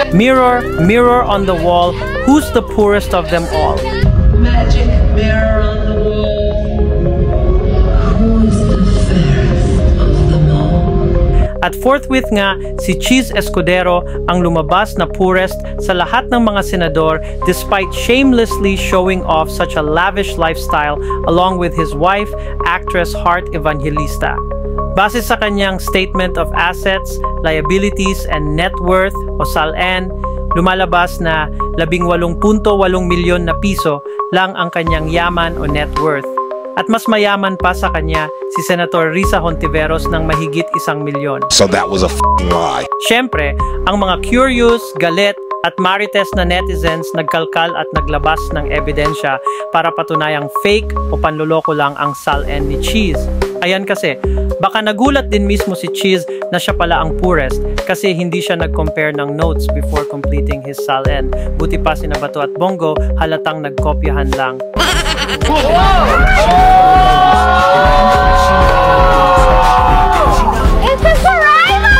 Mirror, mirror on the wall, who's the poorest of them all? Magic mirror on the wall, who's the fairest of them all? At forthwith nga, si Cheese Escudero ang lumabas na poorest sa lahat ng mga senador despite shamelessly showing off such a lavish lifestyle along with his wife, actress Heart Evangelista. Base sa kanyang Statement of Assets, Liabilities, and Net Worth o SALN, lumalabas na 18.8 milyon na piso lang ang kanyang yaman o net worth. At mas mayaman pa sa kanya si Senator Risa Hontiveros ng mahigit 1 milyon. So that was a f***ing lie. Siyempre, ang mga curious, galit, at marites na netizens nagkalkal at naglabas ng ebidensya para patunayang fake o panloloko lang ang SALN ni Cheese. Ayan kasi, baka nagulat din mismo si Cheese na siya pala ang poorest kasi hindi siya nag-compare ng notes before completing his SALN. Buti pa sina Bato at Bongo, halatang nagkopyahan lang. It's a Saraima!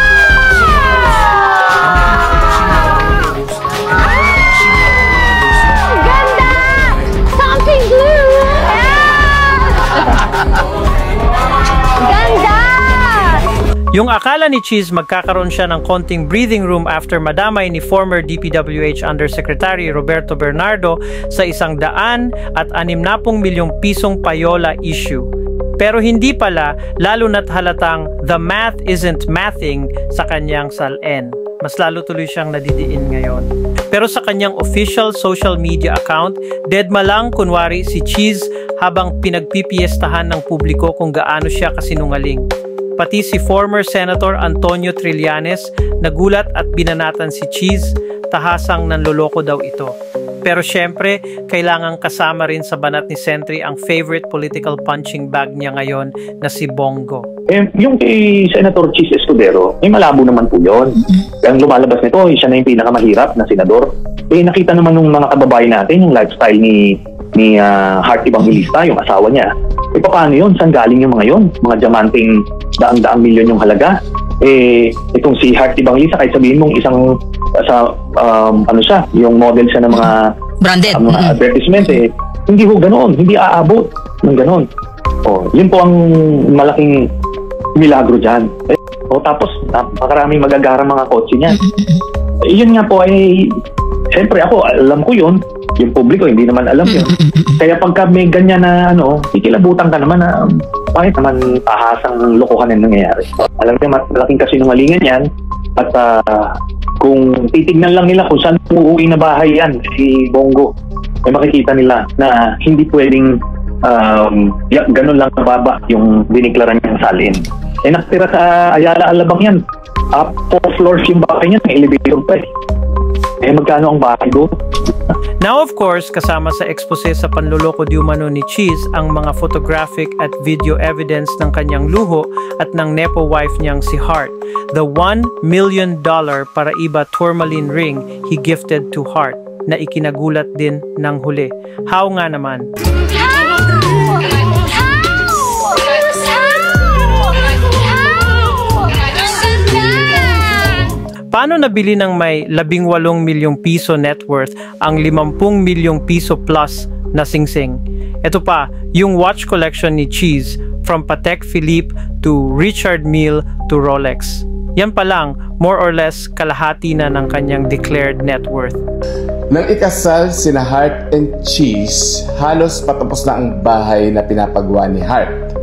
Ganda! Something blue! Ganda! Yung akala ni Cheese magkakaroon siya ng konting breathing room after madamay ni former DPWH Undersecretary Roberto Bernardo sa 160 milyong pisong payola issue. Pero hindi pala, lalo na't halatang the math isn't mathing sa kanyang SALN. Mas lalo tuloy siyang nadidiin ngayon. Pero sa kanyang official social media account, deadma lang kunwari si Cheese habang pinagpipiestahan ng publiko kung gaano siya kasinungaling. Pati si former Senator Antonio Trillanes nagulat at binanatan si Cheese, tahasang nanloloko daw ito. Pero syempre, kailangang kasama rin sa banat ni Sentry ang favorite political punching bag niya ngayon na si Bongo. Yung kay Senator Cheese Escudero, malabo naman po yun. Ang lumalabas nito, siya na yung pinakamahirap na senador. Nakita naman ng mga kababayan natin yung lifestyle ni Heart Evangelista, yung asawa niya. Paano yun? Saan galing yung mga yun? Mga diamanting daang-daang milyon yung halaga. Itong si Heart Evangelista, kahit sabihin mong isang ano siya, yung model siya ng mga branded mga advertisement, hindi ho ganoon, hindi aabot ng ganoon. Yun po ang malaking milagro dyan. Tapos napakaraming magagara mga kotse niya. Yun nga po siyempre ako, alam ko yun. Yung publiko, hindi naman alam yun. Kaya pagka may ganyan na kikilabutan ka naman na bakit naman tahasang lokohan ang nangyayari. Alam niyo, malaking kasinungalingan yan. At kung titignan lang nila kung saan uuwi na bahay yan, si Bongo, makikita nila na hindi pwedeng ganun lang nababa yung diniklara niyang salin. Nakatira sa Ayala Alabang yan. 4 floors yung bahay niya, may elevator pa magkano ang bahay doon? Now of course, kasama sa expose sa panloloko di umano ni Cheese ang mga photographic at video evidence ng kanyang luho at ng nepo wife niyang si Heart. The $1 million Paraiba tourmaline ring he gifted to Heart na ikinagulat din ng huli. How nga naman? Paano nabili ng may 18 milyong piso net worth ang 50 milyong piso plus na singsing? Ito pa, yung watch collection ni Cheese from Patek Philippe to Richard Mille to Rolex. Yan pa lang, more or less kalahati na ng kanyang declared net worth. Nang ikasal sina Heart and Cheese, halos patapos na ang bahay na pinapagawa ni Heart.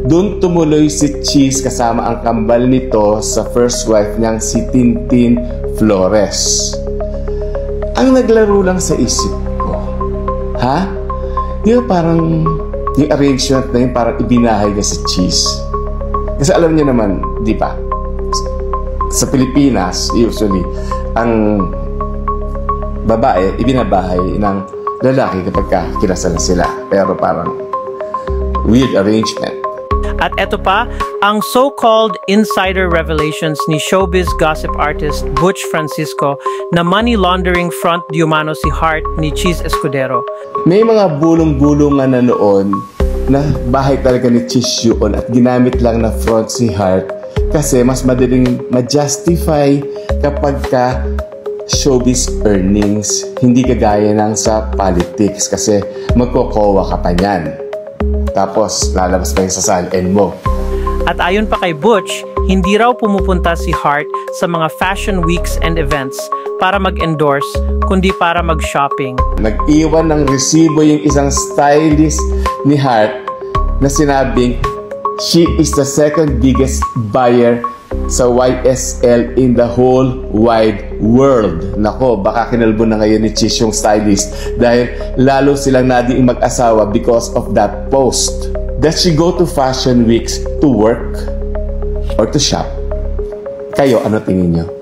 Doon tumuloy si Cheese kasama ang kambal nito sa first wife niyang si Tintin Flores. Ang naglaro lang sa isip ko, yung parang yung arrangement na yun parang ibinahay niya si Cheese. Kasi alam niyo naman, di ba? Sa Pilipinas, usually, ang babae ibinabahay ng lalaki kapag kinasal na sila. Pero parang weird arrangement. At eto pa, ang so-called insider revelations ni showbiz gossip artist Butch Francisco na money laundering front di umano si Heart ni Cheese Escudero. May mga bulong-bulungan na noon na bahay talaga ni Cheese yun at ginamit lang na front si Heart kasi mas madaling ma-justify kapag showbiz earnings, hindi kagaya ng sa politics kasi magkokowa ka pa niyan. Tapos lalabas pa yung sa salin mo. At ayon pa kay Butch, hindi raw pumupunta si Hart sa mga fashion weeks and events para mag-endorse, kundi para mag-shopping. Nag-iwan ng resibo yung isang stylist ni Hart na sinabing she is the second biggest buyer sa YSL in the whole wide world. Nako, baka kinalbo na ngayon ni Cheese yung stylist dahil lalo silang naging mag-asawa because of that post. Does she go to fashion weeks to work or to shop? Kayo, ano tingin nyo?